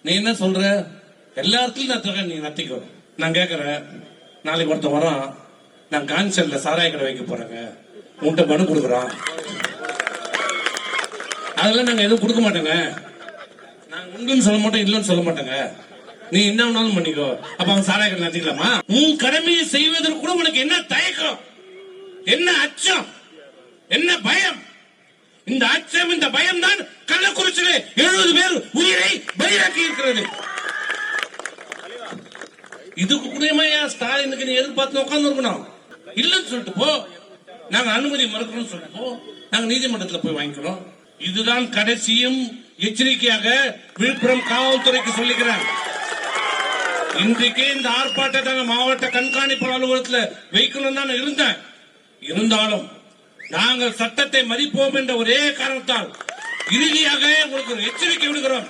நீ என்ன சொல்ற? எல்லா இடத்துலயும் நீ நத்திக்கோ. நான் கேட்கறேன், நாளைக்கு ஒருத்தன் வரான், நான் கான்சர்ட்ல சாராய கடை வைக்க போறேங்க, உன்கிட்ட மனு கொடுக்குறான், அதெல்லாம் நாங்க எதுவும் கொடுக்க மாட்டோங்க, நாங்க உண்டுன்னு சொல்ல மாட்டோம், இல்லன்னு சொல்ல மாட்டோங்க, நீ என்ன வேணாலும் பண்ணிக்கோ. அப்ப அவன் சாராய கடை நத்திக்கலாமா? உன் கடமையை செய்வதற்கு கூட உனக்கு என்ன தயக்கம், என்ன அச்சம், என்ன பயம்? இந்த அச்சம், இந்த பயம் தான் கள்ளக்குறிச்சியிலே 70 பேர் உயிரை பலியாக்கி இருக்கிறது. இதுக்கு கூட ஸ்டாலினுக்கு நீ எதிர்பார்த்து உட்கார்ந்து இருக்கணும். இல்லன்னு சொல்லிட்டு போ, நாங்க அனுமதி மறுக்கணும்னு சொல்லிட்டு போ, நாங்க நீதிமன்றத்தில் போய் வாங்கிக்கிறோம். இதுதான் கடைசியும் எச்சரிக்கையாக விழுப்புரம் காவல்துறைக்கு சொல்லிக்கிறேன். இன்றைக்கே இந்த ஆர்ப்பாட்டத்தை மாவட்ட கண்காணிப்பு அலுவலகத்தில் வைக்கணும் தான் இருந்தேன். இருந்தாலும் நாங்கள் சட்டத்தை மதிப்போம் என்ற ஒரே காரணத்தால் இறுதியாக உங்களுக்கு எச்சரிக்கை விடுகிறோம்.